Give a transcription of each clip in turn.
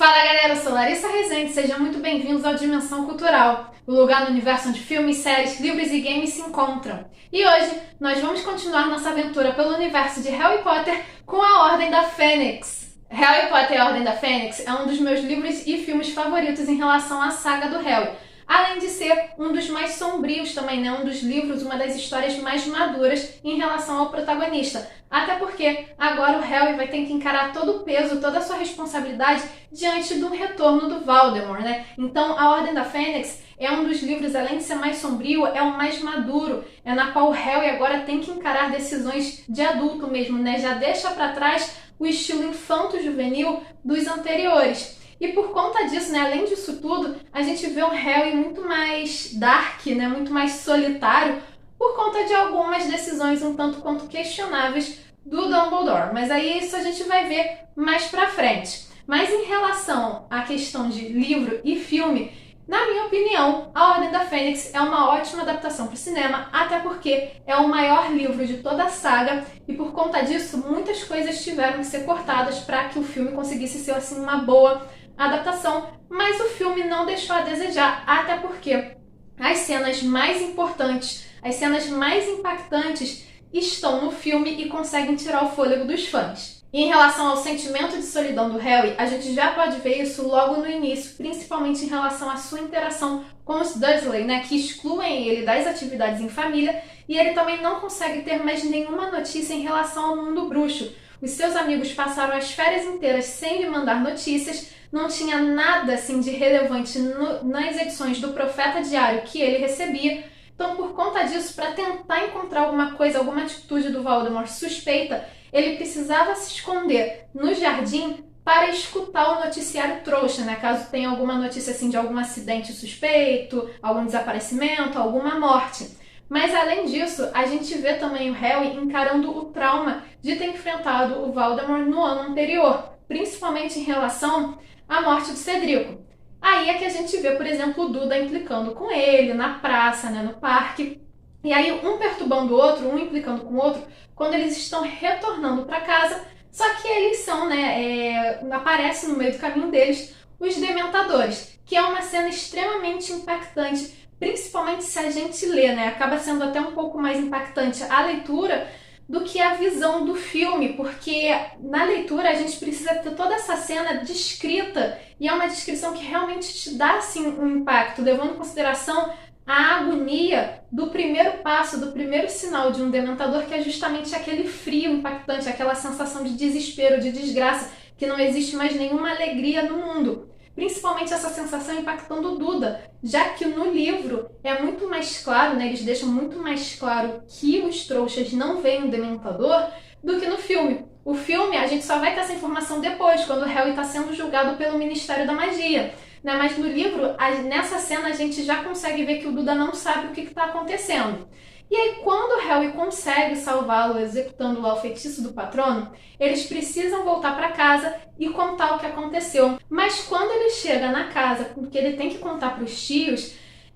Fala galera, eu sou Larissa Rezende, sejam muito bem-vindos ao Dimensão Cultural, o lugar no universo onde filmes, séries, livros e games se encontram. E hoje nós vamos continuar nossa aventura pelo universo de Harry Potter com a Ordem da Fênix. Harry Potter e a Ordem da Fênix é um dos meus livros e filmes favoritos em relação à saga do Harry, além de ser um dos mais sombrios também, né? Um dos livros, uma das histórias mais maduras em relação ao protagonista. Até porque agora o Harry vai ter que encarar todo o peso, toda a sua responsabilidade diante do retorno do Voldemort, né? Então a Ordem da Fênix é um dos livros, além de ser mais sombrio, é o mais maduro, é na qual o Harry agora tem que encarar decisões de adulto mesmo, né? Já deixa para trás o estilo infanto-juvenil dos anteriores. E por conta disso, né, além disso tudo, a gente vê um Harry muito mais dark, né, muito mais solitário, por conta de algumas decisões um tanto quanto questionáveis do Dumbledore. Mas aí isso a gente vai ver mais pra frente. Mas em relação à questão de livro e filme, na minha opinião, A Ordem da Fênix é uma ótima adaptação para o cinema, até porque é o maior livro de toda a saga e por conta disso muitas coisas tiveram que ser cortadas para que o filme conseguisse ser assim uma boa adaptação, mas o filme não deixou a desejar, até porque as cenas mais importantes, as cenas mais impactantes estão no filme e conseguem tirar o fôlego dos fãs. E em relação ao sentimento de solidão do Harry, a gente já pode ver isso logo no início, principalmente em relação à sua interação com os Dursley, né, que excluem ele das atividades em família, e ele também não consegue ter mais nenhuma notícia em relação ao mundo bruxo. Os seus amigos passaram as férias inteiras sem lhe mandar notícias, não tinha nada assim de relevante nas edições do Profeta Diário que ele recebia. Então, por conta disso, para tentar encontrar alguma coisa, alguma atitude do Voldemort suspeita, ele precisava se esconder no jardim para escutar o noticiário trouxa, né? Caso tenha alguma notícia assim de algum acidente suspeito, algum desaparecimento, alguma morte. Mas além disso, a gente vê também o Harry encarando o trauma de ter enfrentado o Voldemort no ano anterior, principalmente em relação à morte do Cedrico. Aí é que a gente vê, por exemplo, o Duda implicando com ele na praça, né, no parque. E aí um perturbando o outro, um implicando com o outro, quando eles estão retornando para casa. Só que eles são, né, aparece no meio do caminho deles os Dementadores, que é uma cena extremamente impactante, principalmente se a gente lê, né? Acaba sendo até um pouco mais impactante a leitura do que a visão do filme, porque na leitura a gente precisa ter toda essa cena descrita e é uma descrição que realmente te dá assim um impacto, levando em consideração a agonia do primeiro passo, do primeiro sinal de um dementador, que é justamente aquele frio impactante, aquela sensação de desespero, de desgraça, que não existe mais nenhuma alegria no mundo. Principalmente essa sensação impactando o Duda, já que no livro é muito mais claro, né, eles deixam muito mais claro que os trouxas não veem o Dementador do que no filme. O filme, a gente só vai ter essa informação depois, quando o Harry está sendo julgado pelo Ministério da Magia. Né? Mas no livro, nessa cena, a gente já consegue ver que o Duda não sabe o que está acontecendo. E aí, quando o Harry consegue salvá-lo executando lá o feitiço do patrono, eles precisam voltar para casa e contar o que aconteceu. Mas quando ele chega na casa, porque ele tem que contar para os tios,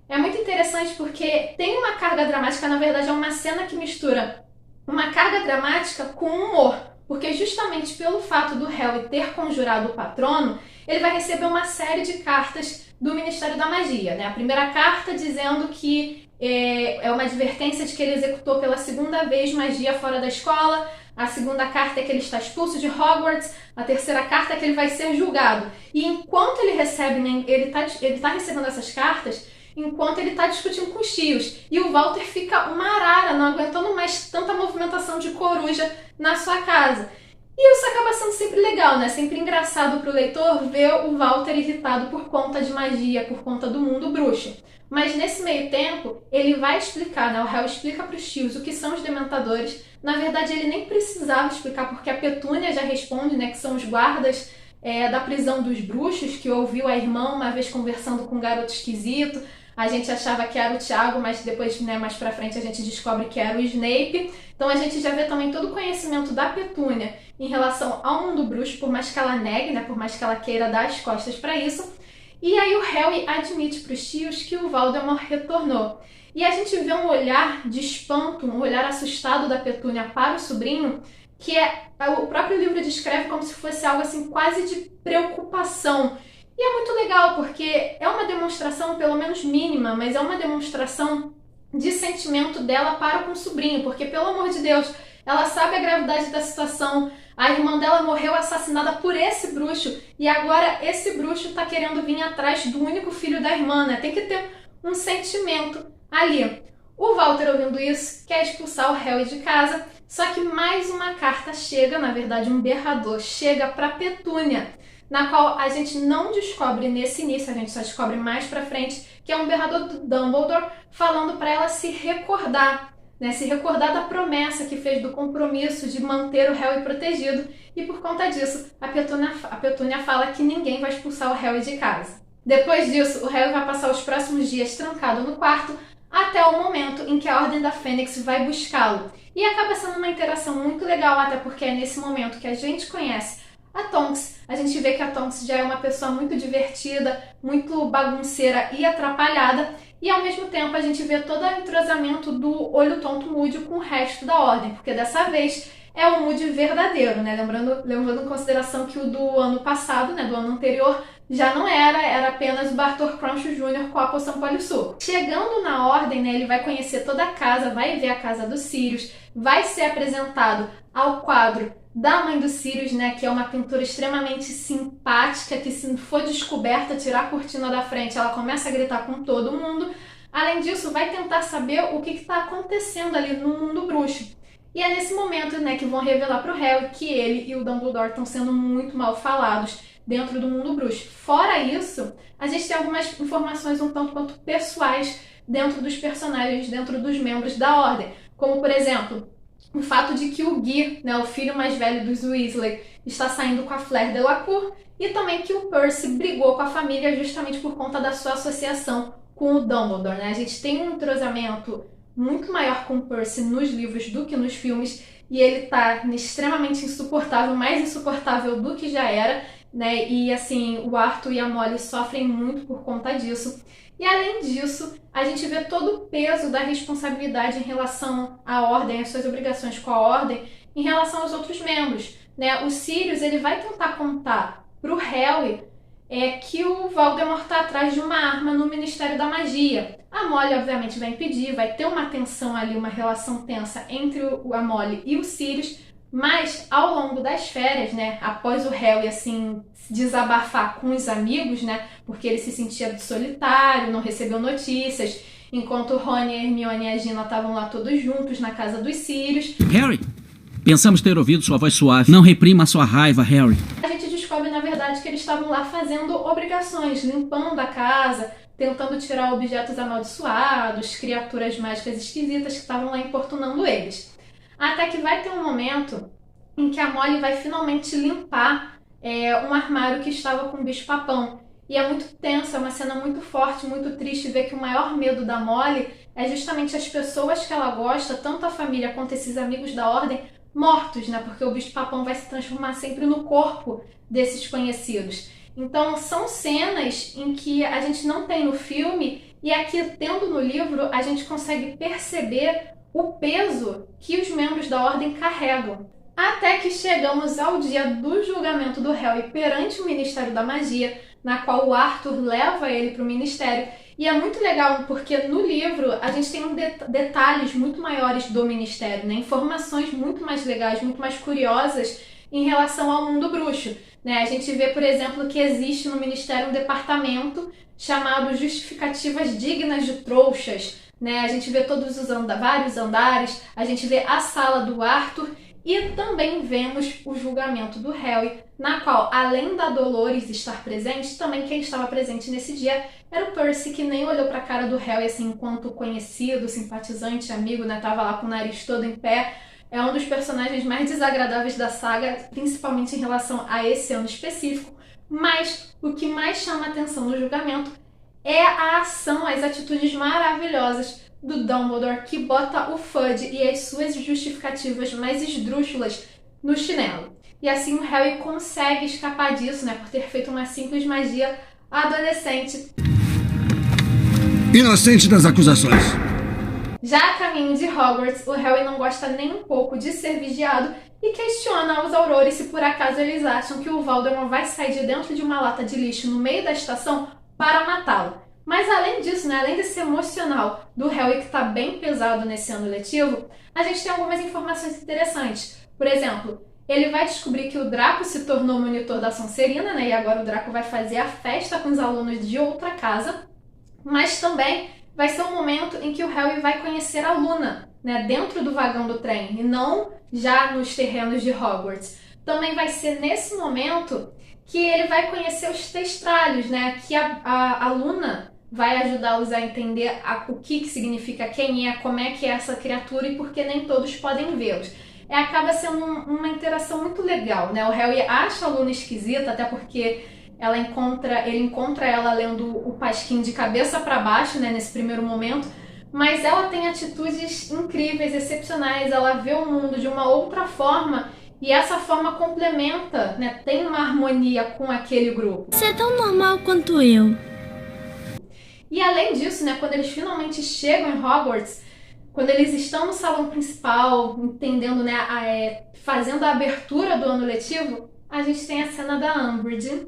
é muito interessante porque tem uma carga dramática, na verdade é uma cena que mistura uma carga dramática com humor. Porque justamente pelo fato do Harry ter conjurado o patrono, ele vai receber uma série de cartas do Ministério da Magia. Né? A primeira carta dizendo que é uma advertência de que ele executou pela segunda vez magia fora da escola. A segunda carta é que ele está expulso de Hogwarts. A terceira carta é que ele vai ser julgado. E enquanto ele recebe, né, ele tá recebendo essas cartas, enquanto ele está discutindo com os tios. E o Walter fica uma arara, não aguentando mais tanta movimentação de coruja na sua casa. E isso acaba sendo sempre legal, né? Sempre engraçado para o leitor ver o Walter irritado por conta de magia, por conta do mundo bruxo. Mas nesse meio tempo, ele vai explicar, né? O Harry explica para os tios o que são os Dementadores. Na verdade, ele nem precisava explicar, porque a Petúnia já responde, né? Que são os guardas da prisão dos bruxos, que ouviu a irmã uma vez conversando com um garoto esquisito. A gente achava que era o Tiago, mas depois, né, mais pra frente, a gente descobre que era o Snape. Então a gente já vê também todo o conhecimento da Petúnia em relação ao mundo bruxo, por mais que ela negue, né, por mais que ela queira dar as costas para isso. E aí o Harry admite para os tios que o Voldemort retornou. E a gente vê um olhar de espanto, um olhar assustado da Petúnia para o sobrinho, que o próprio livro descreve como se fosse algo assim quase de preocupação. E é muito legal, porque é uma demonstração, pelo menos mínima, mas é uma demonstração de sentimento dela para com o sobrinho, porque, pelo amor de Deus, ela sabe a gravidade da situação. A irmã dela morreu assassinada por esse bruxo, e agora esse bruxo tá querendo vir atrás do único filho da irmã, né? Tem que ter um sentimento ali. O Walter, ouvindo isso, quer expulsar o Harry de casa, só que mais uma carta chega, na verdade um berrador, chega para Petúnia, na qual a gente não descobre nesse início, a gente só descobre mais pra frente, que é um berrador do Dumbledore falando para ela se recordar, né? Se recordar da promessa que fez, do compromisso de manter o Harry protegido, e por conta disso a Petúnia fala que ninguém vai expulsar o Harry de casa. Depois disso, o Harry vai passar os próximos dias trancado no quarto, até o momento em que a Ordem da Fênix vai buscá-lo. E acaba sendo uma interação muito legal, até porque é nesse momento que a gente conhece a Tonks. A gente vê que a Tonks já é uma pessoa muito divertida, muito bagunceira e atrapalhada, e ao mesmo tempo a gente vê todo o entrosamento do Olho Tonto Moody com o resto da Ordem, porque dessa vez é o Moody verdadeiro, né? Lembrando em consideração que o do ano passado, né, do ano anterior, já não era apenas o Bartol Crouch Jr. com a poção Polissuco. Chegando na Ordem, né, ele vai conhecer toda a casa, vai ver a casa dos Sirius, vai ser apresentado ao quadro da mãe dos Sirius, né, que é uma pintura extremamente simpática, que se for descoberta, tirar a cortina da frente, ela começa a gritar com todo mundo. Além disso, vai tentar saber o que está acontecendo ali no mundo bruxo. E é nesse momento, né, que vão revelar para o Harry que ele e o Dumbledore estão sendo muito mal falados dentro do mundo bruxo. Fora isso, a gente tem algumas informações um tanto quanto pessoais dentro dos personagens, dentro dos membros da Ordem. Como, por exemplo, o fato de que o Guy, né, o filho mais velho dos Weasley, está saindo com a Fleur Delacour, e também que o Percy brigou com a família justamente por conta da sua associação com o Dumbledore, né? A gente tem um entrosamento muito maior com o Percy nos livros do que nos filmes, e ele tá extremamente insuportável, mais insuportável do que já era, né? E assim, o Arthur e a Molly sofrem muito por conta disso. E além disso, a gente vê todo o peso da responsabilidade em relação à Ordem, as suas obrigações com a Ordem, em relação aos outros membros, né? O Sirius, ele vai tentar contar pro Harry que o Voldemort está atrás de uma arma no Ministério da Magia. A Molly, obviamente, vai impedir, vai ter uma tensão ali, uma relação tensa entre a Molly e o Sirius, mas ao longo das férias, né, após o Harry, assim, desabafar com os amigos, né, porque ele se sentia solitário, não recebeu notícias, enquanto Rony, Hermione e a Gina estavam lá todos juntos na casa dos Sirius. Harry, pensamos ter ouvido sua voz suave. Não reprima a sua raiva, Harry. A gente descobre, na verdade, que eles estavam lá fazendo obrigações, limpando a casa, tentando tirar objetos amaldiçoados, criaturas mágicas esquisitas que estavam lá importunando eles. Até que vai ter um momento em que a Molly vai finalmente limpar um armário que estava com o bicho-papão. E é muito tenso, é uma cena muito forte, muito triste ver que o maior medo da Molly é justamente as pessoas que ela gosta, tanto a família quanto esses amigos da Ordem, mortos, né? Porque o bicho-papão vai se transformar sempre no corpo desses conhecidos. Então são cenas em que a gente não tem no filme, e aqui, tendo no livro, a gente consegue perceber o peso que os membros da Ordem carregam. Até que chegamos ao dia do julgamento do Harry perante o Ministério da Magia, na qual o Arthur leva ele para o Ministério. E é muito legal porque no livro a gente tem detalhes muito maiores do Ministério, né? Informações muito mais legais, muito mais curiosas em relação ao mundo bruxo, né? A gente vê, por exemplo, que existe no Ministério um departamento chamado Justificativas Dignas de Trouxas, né? A gente vê todos os vários andares, a gente vê a sala do Arthur e também vemos o julgamento do Harry, na qual, além da Dolores estar presente, também quem estava presente nesse dia era o Percy, que nem olhou para a cara do Harry assim, enquanto conhecido, simpatizante, amigo, né? Tava lá com o nariz todo em pé. É um dos personagens mais desagradáveis da saga, principalmente em relação a esse ano específico. Mas o que mais chama atenção no julgamento é a ação, as atitudes maravilhosas do Dumbledore, que bota o Fudge e as suas justificativas mais esdrúxulas no chinelo. E assim o Harry consegue escapar disso, né, por ter feito uma simples magia adolescente. Inocente das acusações. Já a caminho de Hogwarts, o Harry não gosta nem um pouco de ser vigiado e questiona aos aurores se por acaso eles acham que o Voldemort vai sair de dentro de uma lata de lixo no meio da estação para matá-lo. Mas além disso, né, além desse emocional do Harry que está bem pesado nesse ano letivo, a gente tem algumas informações interessantes. Por exemplo, ele vai descobrir que o Draco se tornou monitor da Sonserina, né, e agora o Draco vai fazer a festa com os alunos de outra casa, mas também vai ser um momento em que o Harry vai conhecer a Luna, né, dentro do vagão do trem, e não já nos terrenos de Hogwarts. Também vai ser nesse momento que ele vai conhecer os testralhos, né, que a Luna vai ajudá-los a entender o que significa quem é, como é que é essa criatura e por que nem todos podem vê-los. Acaba sendo uma interação muito legal, né? O Harry acha a Luna esquisita, até porque ele encontra ela lendo o Pasquim de cabeça para baixo, né, nesse primeiro momento, mas ela tem atitudes incríveis, excepcionais, ela vê o mundo de uma outra forma e essa forma complementa, né, tem uma harmonia com aquele grupo. Você é tão normal quanto eu. E além disso, né, quando eles finalmente chegam em Hogwarts, quando eles estão no salão principal, entendendo, né, fazendo a abertura do ano letivo, a gente tem a cena da Umbridge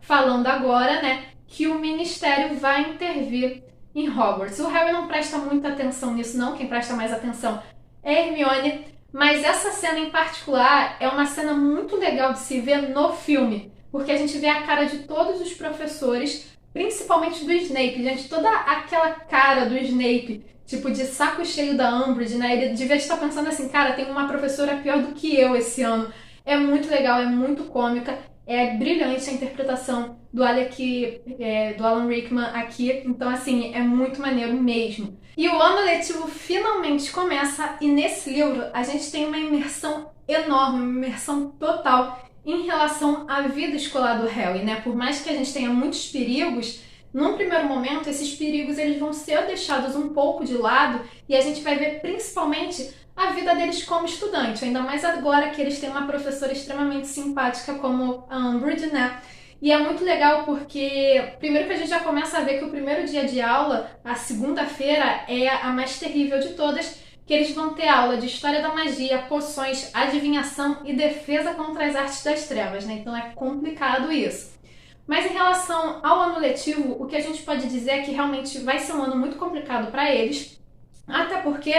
falando agora, né, que o Ministério vai intervir em Hogwarts. O Harry não presta muita atenção nisso, não. Quem presta mais atenção é a Hermione. Mas essa cena em particular é uma cena muito legal de se ver no filme, porque a gente vê a cara de todos os professores, principalmente do Snape. Gente, toda aquela cara do Snape, tipo de saco cheio da Umbridge, né? Ele devia estar pensando assim, cara, tem uma professora pior do que eu esse ano. É muito legal, é muito cômica. É brilhante a interpretação do Alan Rickman aqui. Então, assim, é muito maneiro mesmo. E o ano letivo finalmente começa e nesse livro a gente tem uma imersão enorme, uma imersão total em relação à vida escolar do Harry, né? Por mais que a gente tenha muitos perigos, num primeiro momento esses perigos eles vão ser deixados um pouco de lado e a gente vai ver principalmente a vida deles como estudante, ainda mais agora que eles têm uma professora extremamente simpática como a Umbridge, né? E é muito legal porque, primeiro que a gente já começa a ver que o primeiro dia de aula, a segunda-feira, é a mais terrível de todas, que eles vão ter aula de História da Magia, Poções, Adivinhação e Defesa contra as Artes das Trevas, né? Então é complicado isso. Mas em relação ao ano letivo, o que a gente pode dizer é que realmente vai ser um ano muito complicado para eles, até porque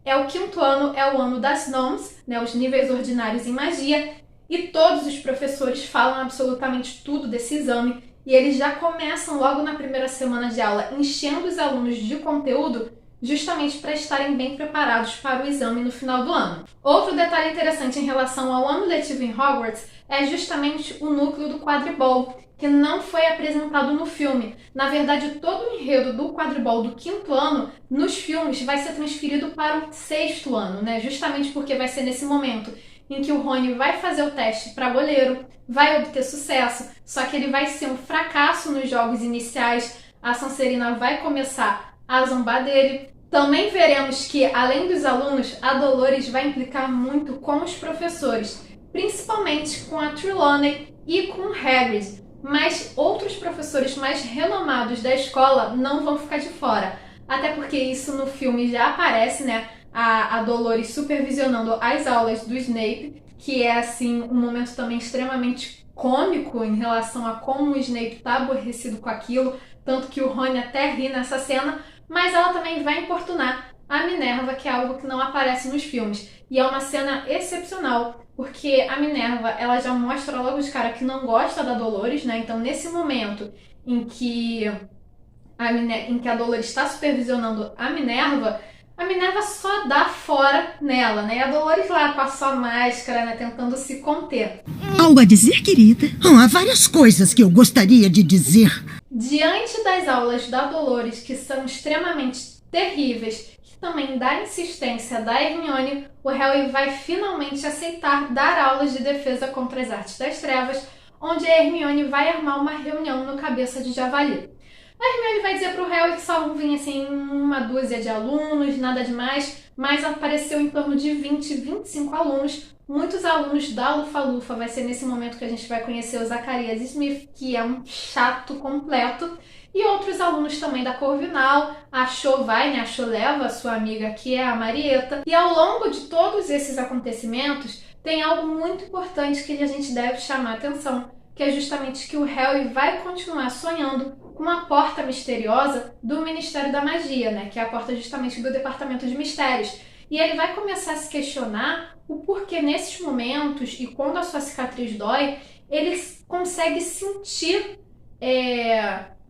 é o quinto ano, é o ano das Nomes, né? Os níveis ordinários em magia, e todos os professores falam absolutamente tudo desse exame e eles já começam logo na primeira semana de aula enchendo os alunos de conteúdo justamente para estarem bem preparados para o exame no final do ano. Outro detalhe interessante em relação ao ano letivo em Hogwarts é justamente o núcleo do quadribol, que não foi apresentado no filme. Na verdade, todo o enredo do quadribol do quinto ano, nos filmes, vai ser transferido para o sexto ano, né? Justamente porque vai ser nesse momento em que o Rony vai fazer o teste para goleiro, vai obter sucesso, só que ele vai ser um fracasso nos jogos iniciais, a Sonserina vai começar a zombar dele. Também veremos que, além dos alunos, a Dolores vai implicar muito com os professores, principalmente com a Trelawney e com o Hagrid, mas outros professores mais renomados da escola não vão ficar de fora, até porque isso no filme já aparece, né? A Dolores supervisionando as aulas do Snape, que é assim um momento também extremamente cômico em relação a como o Snape está aborrecido com aquilo, tanto que o Rony até ri nessa cena, mas ela também vai importunar a Minerva, que é algo que não aparece nos filmes. E é uma cena excepcional, porque a Minerva ela já mostra logo de cara que não gosta da Dolores, né? Então nesse momento em que a Dolores está supervisionando a Minerva só dá fora nela, né? E a Dolores lá com a sua máscara, né? Tentando se conter. Algo a dizer, querida? Há várias coisas que eu gostaria de dizer. Diante das aulas da Dolores, que são extremamente terríveis, que também dá insistência da Hermione, o Harry vai finalmente aceitar dar aulas de defesa contra as artes das trevas, onde a Hermione vai armar uma reunião no Cabeça de Javali. A Hermione vai dizer pro Harry que só vão vir assim uma dúzia de alunos, nada demais, mas apareceu em torno de 20, 25 alunos, muitos alunos da Lufa-Lufa. Vai ser nesse momento que a gente vai conhecer o Zacarias Smith, que é um chato completo, e outros alunos também da Corvinal. A Cho vai, né? A Cho leva a sua amiga, que é a Marieta. E ao longo de todos esses acontecimentos, tem algo muito importante que a gente deve chamar a atenção, que é justamente que o Harry vai continuar sonhando com uma porta misteriosa do Ministério da Magia, né? Que é a porta justamente do Departamento de Mistérios. E ele vai começar a se questionar o porquê nesses momentos e quando a sua cicatriz dói, ele consegue sentir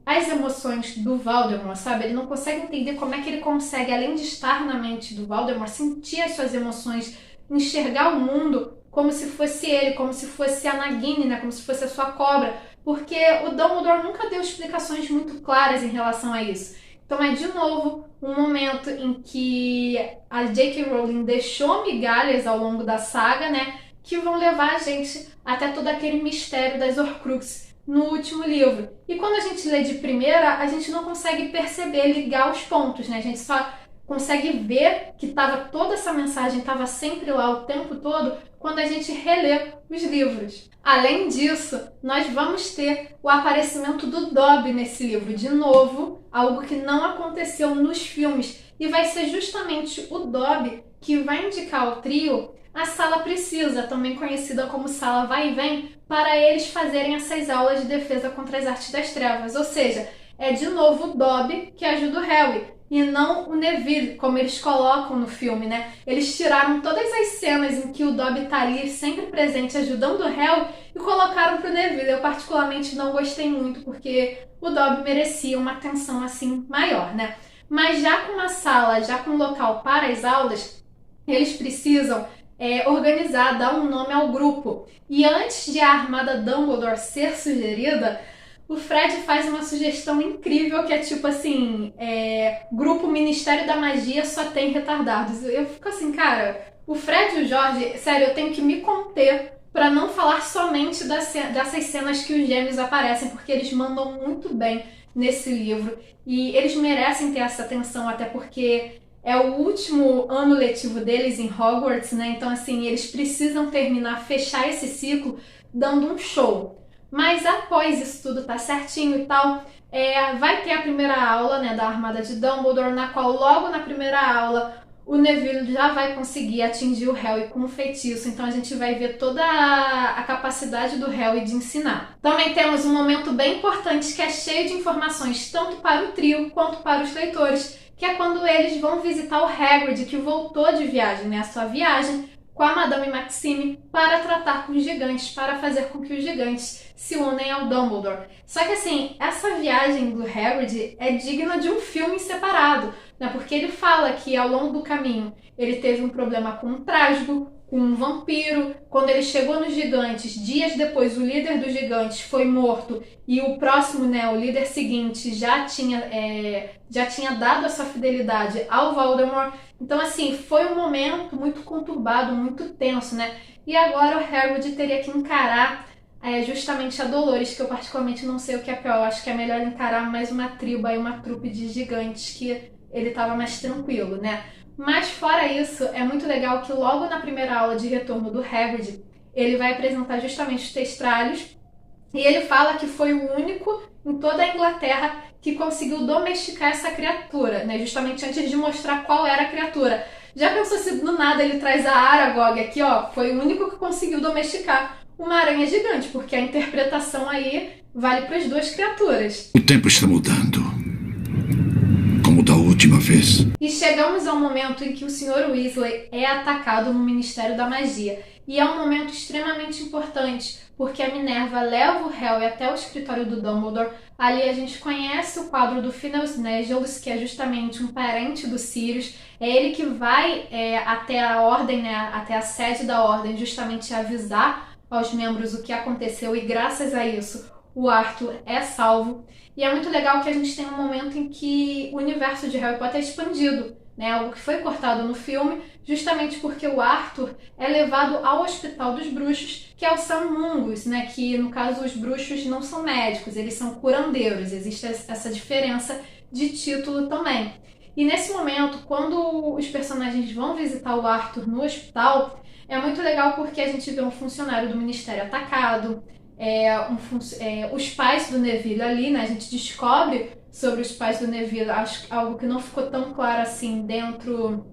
as emoções do Voldemort, sabe? Ele não consegue entender como é que ele consegue, além de estar na mente do Voldemort, sentir as suas emoções, enxergar o mundo como se fosse ele, como se fosse a Nagini, né? Como se fosse a sua cobra, porque o Dumbledore nunca deu explicações muito claras em relação a isso. Então é de novo um momento em que a J.K. Rowling deixou migalhas ao longo da saga, né? Que vão levar a gente até todo aquele mistério das Horcruxes no último livro. E quando a gente lê de primeira, a gente não consegue perceber, ligar os pontos, né? A gente só consegue ver que toda essa mensagem estava sempre lá o tempo todo quando a gente relê os livros. Além disso, nós vamos ter o aparecimento do Dobby nesse livro, de novo, algo que não aconteceu nos filmes, e vai ser justamente o Dobby que vai indicar ao trio a Sala Precisa, também conhecida como Sala Vai e Vem, para eles fazerem essas aulas de defesa contra as artes das trevas. Ou seja, é de novo o Dobby que ajuda o Harry, e não o Neville, como eles colocam no filme, né? Eles tiraram todas as cenas em que o Dobby tá ali, sempre presente, ajudando o Harry, e colocaram pro Neville. Eu particularmente não gostei muito, porque o Dobby merecia uma atenção assim maior, né? Mas já com uma sala, já com um local para as aulas, eles precisam organizar, dar um nome ao grupo. E antes de a Armada Dumbledore ser sugerida, o Fred faz uma sugestão incrível que é tipo assim, grupo Ministério da Magia só tem retardados. Eu fico assim, cara, o Fred e o Jorge, sério, eu tenho que me conter pra não falar somente dessas cenas que os gêmeos aparecem, porque eles mandam muito bem nesse livro e eles merecem ter essa atenção, até porque é o último ano letivo deles em Hogwarts, né? Então assim, eles precisam terminar, fechar esse ciclo dando um show. Mas após isso tudo tá certinho e tal, vai ter a primeira aula, né, da Armada de Dumbledore, na qual logo na primeira aula o Neville já vai conseguir atingir o Harry com um feitiço. Então a gente vai ver toda a capacidade do Harry de ensinar. Também temos um momento bem importante que é cheio de informações tanto para o trio quanto para os leitores, que é quando eles vão visitar o Hagrid, que voltou de viagem, né, a sua viagem com a Madame Maxime para tratar com os gigantes, para fazer com que os gigantes se unem ao Dumbledore. Só que assim, essa viagem do Hagrid é digna de um filme separado, né? Porque ele fala que ao longo do caminho ele teve um problema com um trasgo, com um vampiro. Quando ele chegou nos gigantes, dias depois o líder dos gigantes foi morto e o próximo, né, o líder seguinte já tinha dado a sua fidelidade ao Voldemort. Então assim, foi um momento muito conturbado, muito tenso, né? E agora o Hagrid teria que encarar justamente a Dolores, que eu particularmente não sei o que é pior. Eu acho que é melhor encarar mais uma tribo aí, uma trupe de gigantes, que ele tava mais tranquilo, né? Mas fora isso, é muito legal que logo na primeira aula de retorno do Hagrid, ele vai apresentar justamente os testralhos, e ele fala que foi o único em toda a Inglaterra que conseguiu domesticar essa criatura, né? Justamente antes de mostrar qual era a criatura. Já pensou se do nada ele traz a Aragog aqui, ó, foi o único que conseguiu domesticar uma aranha gigante, porque a interpretação aí vale para as duas criaturas. O tempo está mudando. Como da última vez. E chegamos ao momento em que o Sr. Weasley é atacado no Ministério da Magia. E é um momento extremamente importante, porque a Minerva leva o Harry até o escritório do Dumbledore. Ali a gente conhece o quadro do Phineas Negelus, que é justamente um parente do Sirius. É ele que vai até a ordem, né, até a sede da ordem, justamente avisar aos membros o que aconteceu, e graças a isso o Arthur é salvo. E é muito legal que a gente tem um momento em que o universo de Harry Potter é expandido, né? Algo que foi cortado no filme, justamente porque o Arthur é levado ao Hospital dos Bruxos, que é o Sam Mungus, né? Que no caso os bruxos não são médicos, eles são curandeiros. Existe essa diferença de título também. E nesse momento, quando os personagens vão visitar o Arthur no hospital, é muito legal porque a gente vê um funcionário do Ministério atacado, os pais do Neville ali, né? A gente descobre sobre os pais do Neville, acho algo que não ficou tão claro assim dentro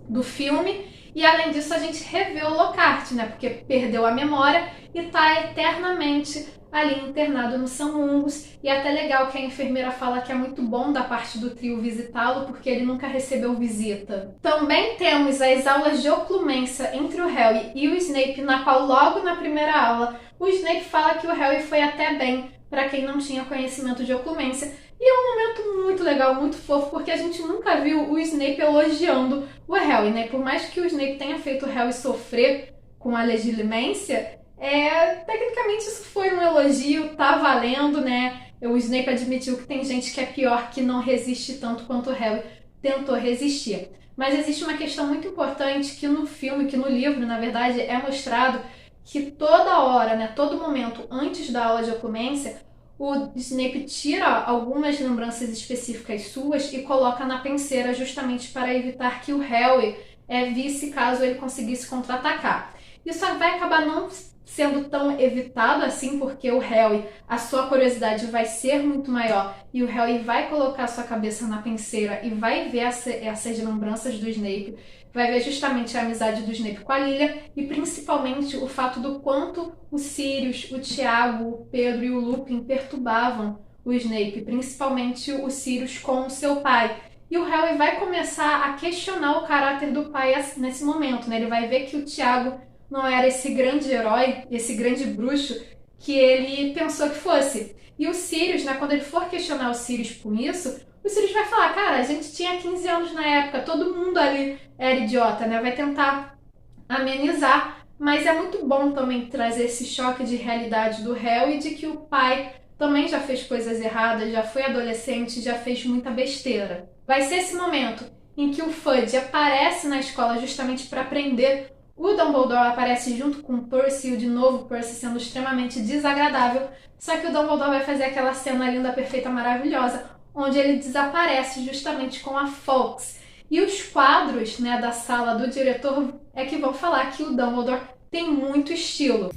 do filme. E além disso, a gente revê o Lockhart, né? Porque perdeu a memória e tá eternamente ali internado no Sam Mungus. E é até legal que a enfermeira fala que é muito bom da parte do trio visitá-lo, porque ele nunca recebeu visita. Também temos as aulas de oclumência entre o Harry e o Snape, na qual logo na primeira aula o Snape fala que o Harry foi até bem para quem não tinha conhecimento de oclumência. E é um momento muito legal, muito fofo, porque a gente nunca viu o Snape elogiando o Harry, né? Por mais que o Snape tenha feito o Harry sofrer com a legilimência, tecnicamente isso foi um elogio, tá valendo, né? O Snape admitiu que tem gente que é pior, que não resiste tanto quanto o Harry tentou resistir. Mas existe uma questão muito importante que no filme, que no livro, na verdade, é mostrado que toda hora, né, todo momento antes da aula de oclumência, o Snape tira algumas lembranças específicas suas e coloca na penseira justamente para evitar que o Harry visse caso ele conseguisse contra-atacar. Isso vai acabar não sendo tão evitado assim, porque o Harry, a sua curiosidade vai ser muito maior e o Harry vai colocar a sua cabeça na penseira e vai ver essas lembranças do Snape, vai ver justamente a amizade do Snape com a Lilia e principalmente o fato do quanto o Sirius, o Tiago, o Pedro e o Lupin perturbavam o Snape, principalmente o Sirius com o seu pai. E o Harry vai começar a questionar o caráter do pai nesse momento, né? Ele vai ver que o Tiago não era esse grande herói, esse grande bruxo que ele pensou que fosse. E o Sirius, né, quando ele for questionar o Sirius por isso, o Sirius vai falar, cara, a gente tinha 15 anos na época, todo mundo ali era idiota, né? Vai tentar amenizar, mas é muito bom também trazer esse choque de realidade do Harry, de que o pai também já fez coisas erradas, já foi adolescente, já fez muita besteira. Vai ser esse momento em que o Fudge aparece na escola justamente para prender o Dumbledore, aparece junto com o Percy, e de novo o Percy sendo extremamente desagradável, só que o Dumbledore vai fazer aquela cena linda, perfeita, maravilhosa, onde ele desaparece justamente com a Fawkes. E os quadros, né, da sala do diretor é que vão falar que o Dumbledore tem muito estilo.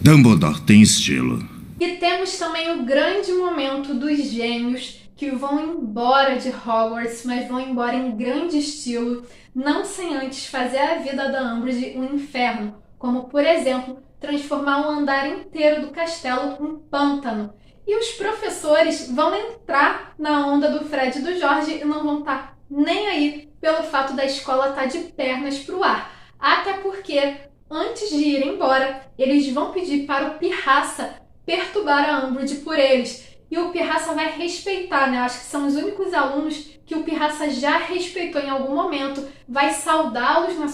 Dumbledore tem estilo. E temos também o grande momento dos gêmeos que vão embora de Hogwarts, mas vão embora em grande estilo, não sem antes fazer a vida da Umbridge um inferno, como, por exemplo, transformar um andar inteiro do castelo em pântano. E os professores vão entrar na onda do Fred e do George e não vão estar nem aí pelo fato da escola estar de pernas para o ar. Até porque, antes de ir embora, eles vão pedir para o Pirraça perturbar a Umbridge por eles. E o Pirraça vai respeitar, né? Acho que são os únicos alunos que o Pirraça já respeitou em algum momento, vai saudá-los nas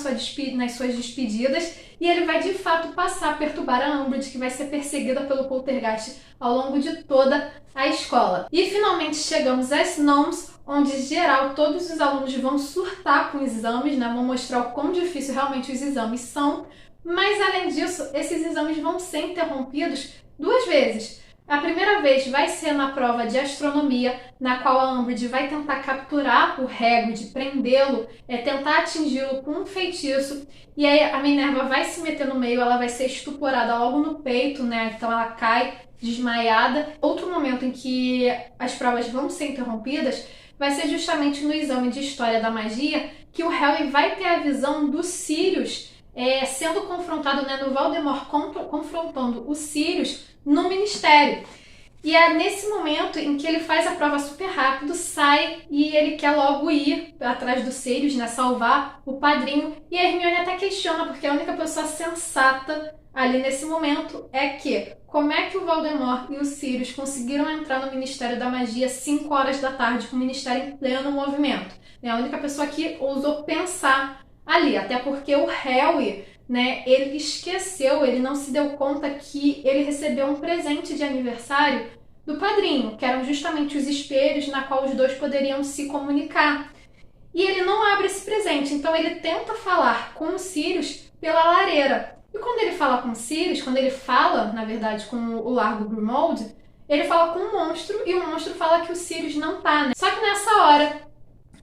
suas despedidas e ele vai de fato passar a perturbar a Umbridge, que vai ser perseguida pelo Poltergeist ao longo de toda a escola. E finalmente chegamos às Gnomes, onde, em geral, todos os alunos vão surtar com exames, né? Vão mostrar o quão difícil realmente os exames são, mas além disso, esses exames vão ser interrompidos 2 vezes. A primeira vez vai ser na prova de astronomia, na qual a Umbridge vai tentar capturar o Hagrid, prendê-lo, tentar atingi-lo com um feitiço, e aí a Minerva vai se meter no meio, ela vai ser estuporada logo no peito, né? Então ela cai desmaiada. Outro momento em que as provas vão ser interrompidas vai ser justamente no exame de História da Magia, que o Harry vai ter a visão do Sirius sendo confrontado, né, no Voldemort confrontando o Sirius no Ministério. E é nesse momento em que ele faz a prova super rápido, sai e ele quer logo ir atrás do Sirius, né, salvar o padrinho. E a Hermione até questiona, porque a única pessoa sensata ali nesse momento é que como é que o Voldemort e o Sirius conseguiram entrar no Ministério da Magia 5 horas da tarde, com o Ministério em pleno movimento. É a única pessoa que ousou pensar ali, até porque o Harry né, ele esqueceu, ele não se deu conta que ele recebeu um presente de aniversário do padrinho, que eram justamente os espelhos na qual os dois poderiam se comunicar. E ele não abre esse presente, então ele tenta falar com o Sirius pela lareira. E quando ele fala com o Sirius, quando ele fala, na verdade, com o Largo Grimald, ele fala com o monstro e o monstro fala que o Sirius não tá, né? Só que nessa hora,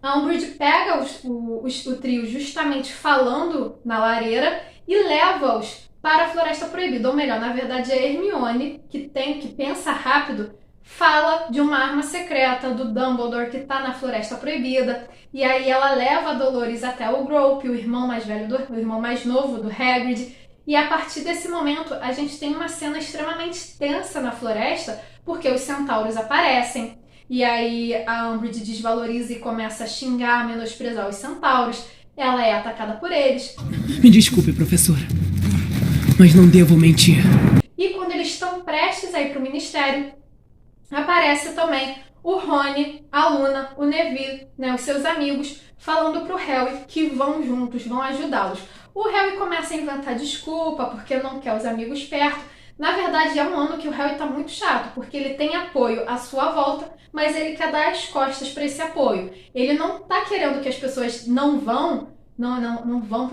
a Umbridge pega o trio justamente falando na lareira e leva-os para a Floresta Proibida. Ou melhor, na verdade, a Hermione, que pensa rápido, fala de uma arma secreta do Dumbledore que está na Floresta Proibida. E aí ela leva a Dolores até o Groupe, o irmão mais novo do Hagrid. E a partir desse momento, a gente tem uma cena extremamente tensa na floresta, porque os centauros aparecem. E aí a Umbridge desvaloriza e começa a xingar, menosprezar os centauros. Ela é atacada por eles. Me desculpe, professora, mas não devo mentir. E quando eles estão prestes a ir para o Ministério, aparece também o Rony, a Luna, o Neville, né, os seus amigos, falando para o Harry que vão juntos, vão ajudá-los. O Harry começa a inventar desculpa porque não quer os amigos perto. Na verdade, é um ano que o Harry tá muito chato, porque ele tem apoio à sua volta, mas ele quer dar as costas para esse apoio. Ele não tá querendo que as pessoas não vão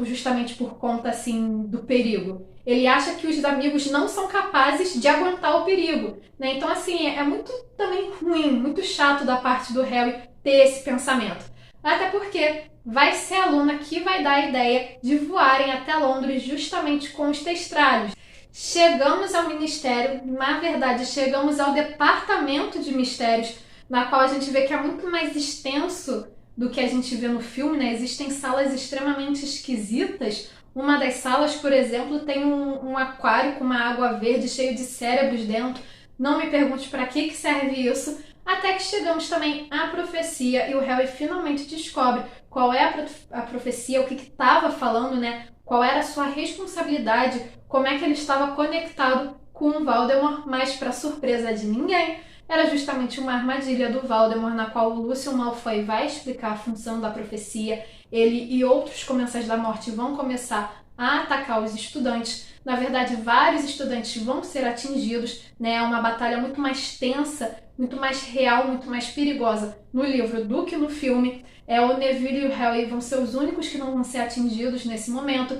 justamente por conta, assim, do perigo. Ele acha que os amigos não são capazes de aguentar o perigo, né? Então, assim, é muito também ruim, muito chato da parte do Harry ter esse pensamento. Até porque vai ser a Luna que vai dar a ideia de voarem até Londres justamente com os testralhos. Chegamos ao Ministério, na verdade, chegamos ao Departamento de Mistérios, na qual a gente vê que é muito mais extenso do que a gente vê no filme, né? Existem salas extremamente esquisitas. Uma das salas, por exemplo, tem um aquário com uma água verde cheio de cérebros dentro. Não me pergunte para que serve isso. Até que chegamos também à profecia e o Harry finalmente descobre qual é a profecia, o que estava falando, né? Qual era a sua responsabilidade, como é que ele estava conectado com o Voldemort, mas para surpresa de ninguém, era justamente uma armadilha do Voldemort, na qual o Lúcio Malfoy vai explicar a função da profecia. Ele e outros Comensais da Morte vão começar a atacar os estudantes. Na verdade, vários estudantes vão ser atingidos, né? É uma batalha muito mais tensa, muito mais real, muito mais perigosa no livro do que no filme. O Neville e o Harry vão ser os únicos que não vão ser atingidos nesse momento.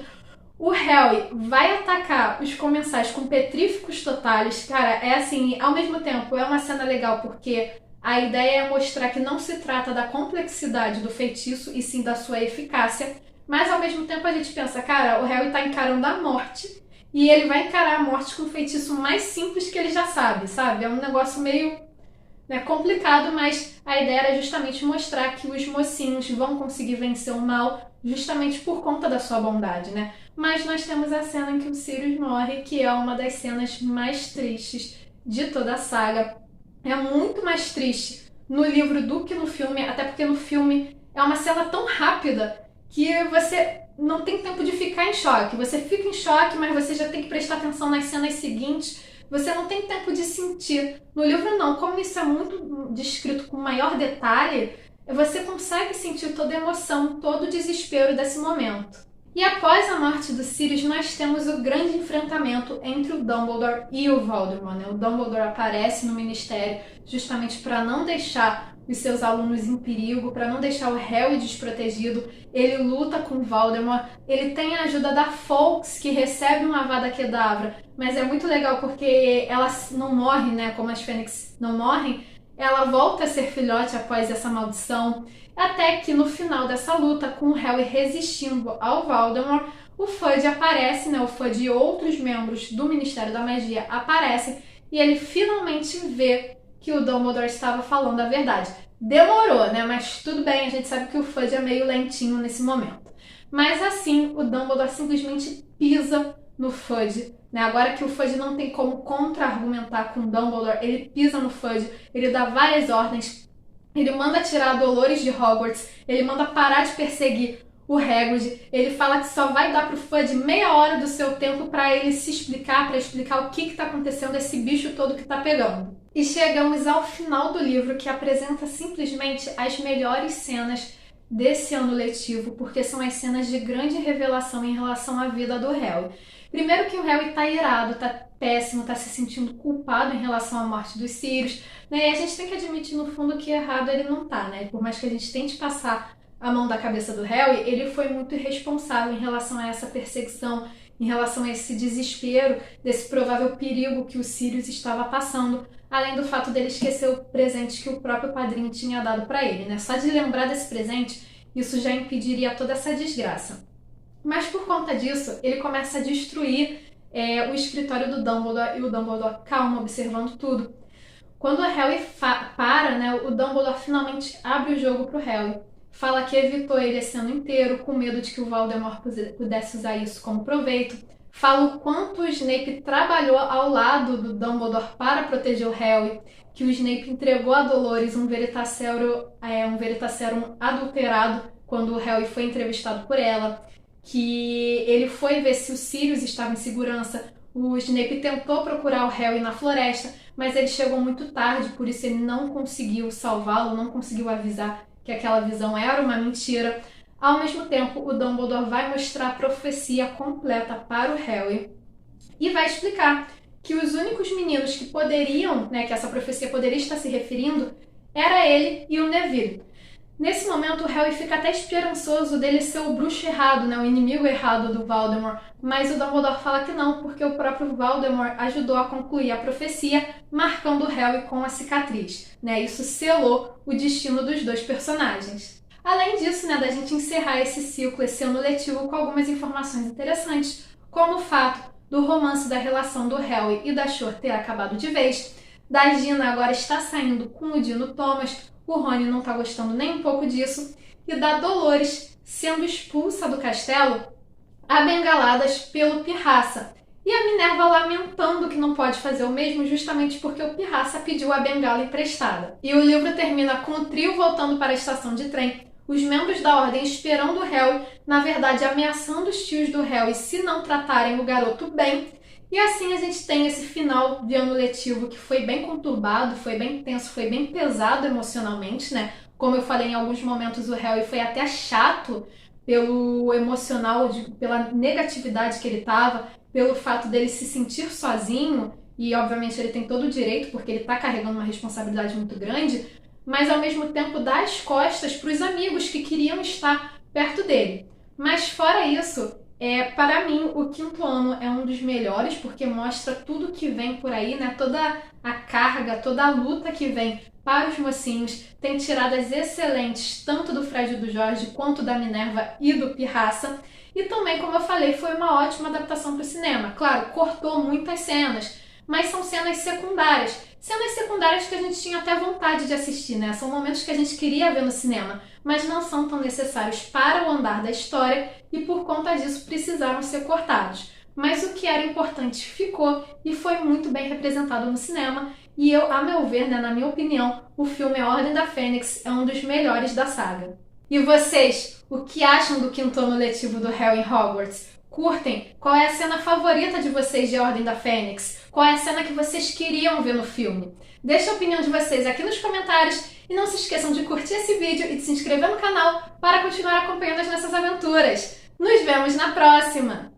O Harry vai atacar os Comensais com petríficos totais. Cara, é assim, ao mesmo tempo, é uma cena legal porque a ideia é mostrar que não se trata da complexidade do feitiço e sim da sua eficácia. Mas ao mesmo tempo a gente pensa, cara, o Harry tá encarando a morte e ele vai encarar a morte com o feitiço mais simples que ele já sabe? É um negócio meio, né, complicado, mas a ideia era justamente mostrar que os mocinhos vão conseguir vencer o mal justamente por conta da sua bondade, né? Mas nós temos a cena em que o Sirius morre, que é uma das cenas mais tristes de toda a saga. É muito mais triste no livro do que no filme, até porque no filme é uma cena tão rápida que você não tem tempo de ficar em choque. Você fica em choque, mas você já tem que prestar atenção nas cenas seguintes. Você não tem tempo de sentir. No livro não, como isso é muito descrito com maior detalhe, você consegue sentir toda a emoção, todo o desespero desse momento. E após a morte do Sirius, nós temos o grande enfrentamento entre o Dumbledore e o Voldemort, né? O Dumbledore aparece no Ministério justamente para não deixar os seus alunos em perigo, para não deixar o Harry desprotegido. Ele luta com o Voldemort, ele tem a ajuda da Fawkes, que recebe uma Avada Kedavra, mas é muito legal porque ela não morre, né? Como as Fênix não morrem, ela volta a ser filhote após essa maldição. Até que no final dessa luta, com o Harry resistindo ao Voldemort, o Fudge aparece, né? O Fudge e outros membros do Ministério da Magia aparecem e ele finalmente vê que o Dumbledore estava falando a verdade. Demorou, né? Mas tudo bem, a gente sabe que o Fudge é meio lentinho nesse momento. Mas assim, o Dumbledore simplesmente pisa no Fudge, né? Agora que o Fudge não tem como contra-argumentar com o Dumbledore, ele pisa no Fudge, ele dá várias ordens. Ele manda tirar a Dolores de Hogwarts, ele manda parar de perseguir o Hagrid, ele fala que só vai dar pro Fudge meia hora do seu tempo para ele se explicar, para explicar o que tá acontecendo, esse bicho todo que tá pegando. E chegamos ao final do livro, que apresenta simplesmente as melhores cenas desse ano letivo, porque são as cenas de grande revelação em relação à vida do Harry. Primeiro que o Harry tá irado, tá péssimo, tá se sentindo culpado em relação à morte dos Sirius, né? E a gente tem que admitir no fundo que errado ele não tá, né? Por mais que a gente tente passar a mão da cabeça do Harry, ele foi muito irresponsável em relação a essa perseguição, em relação a esse desespero, desse provável perigo que o Sirius estava passando, além do fato dele esquecer o presente que o próprio padrinho tinha dado para ele, né? Só de lembrar desse presente, isso já impediria toda essa desgraça. Mas por conta disso, ele começa a destruir o escritório do Dumbledore, e o Dumbledore calmo, observando tudo. Quando o Harry para, né, o Dumbledore finalmente abre o jogo pro Harry. Fala que evitou ele esse ano inteiro, com medo de que o Voldemort pudesse usar isso como proveito. Fala o quanto o Snape trabalhou ao lado do Dumbledore para proteger o Harry, que o Snape entregou a Dolores um Veritaserum adulterado quando o Harry foi entrevistado por ela, que ele foi ver se o Sirius estava em segurança. O Snape tentou procurar o Harry na floresta, mas ele chegou muito tarde, por isso ele não conseguiu salvá-lo, não conseguiu avisar que aquela visão era uma mentira. Ao mesmo tempo, o Dumbledore vai mostrar a profecia completa para o Harry e vai explicar que os únicos meninos que poderiam, né, que essa profecia poderia estar se referindo, era ele e o Neville. Nesse momento, o Harry fica até esperançoso dele ser o bruxo errado, né, o inimigo errado do Voldemort, mas o Dumbledore fala que não, porque o próprio Voldemort ajudou a concluir a profecia, marcando o Harry com a cicatriz, né? Isso selou o destino dos dois personagens. Além disso, né, da gente encerrar esse ciclo, esse ano letivo, com algumas informações interessantes, como o fato do romance da relação do Harry e da Cho ter acabado de vez, da Gina agora está saindo com o Dino Thomas, o Rony não está gostando nem um pouco disso, e da Dolores sendo expulsa do castelo a bengaladas pelo Pirraça. E a Minerva lamentando que não pode fazer o mesmo justamente porque o Pirraça pediu a bengala emprestada. E o livro termina com o trio voltando para a estação de trem, os membros da ordem esperando o Harry, na verdade ameaçando os tios do Harry se não tratarem o garoto bem. E assim a gente tem esse final de ano letivo que foi bem conturbado, foi bem tenso, foi bem pesado emocionalmente, né? Como eu falei, em alguns momentos o Harry foi até chato pelo emocional, pela negatividade que ele estava, pelo fato dele se sentir sozinho, e obviamente ele tem todo o direito, porque ele está carregando uma responsabilidade muito grande, mas ao mesmo tempo dá as costas para os amigos que queriam estar perto dele. Mas fora isso, para mim, o quinto ano é um dos melhores, porque mostra tudo que vem por aí, né? Toda a carga, toda a luta que vem para os mocinhos. Tem tiradas excelentes, tanto do Fred e do Jorge, quanto da Minerva e do Pirraça. E também, como eu falei, foi uma ótima adaptação para o cinema. Claro, cortou muitas cenas, mas são cenas secundárias. Cenas secundárias que a gente tinha até vontade de assistir, né? São momentos que a gente queria ver no cinema, mas não são tão necessários para o andar da história e por conta disso precisaram ser cortados. Mas o que era importante ficou e foi muito bem representado no cinema e a meu ver, né, na minha opinião, o filme A Ordem da Fênix é um dos melhores da saga. E vocês, o que acham do quinto ano letivo do Harry em Hogwarts? Curtem? Qual é a cena favorita de vocês de A Ordem da Fênix? Qual é a cena que vocês queriam ver no filme? Deixe a opinião de vocês aqui nos comentários e não se esqueçam de curtir esse vídeo e de se inscrever no canal para continuar acompanhando as nossas aventuras. Nos vemos na próxima!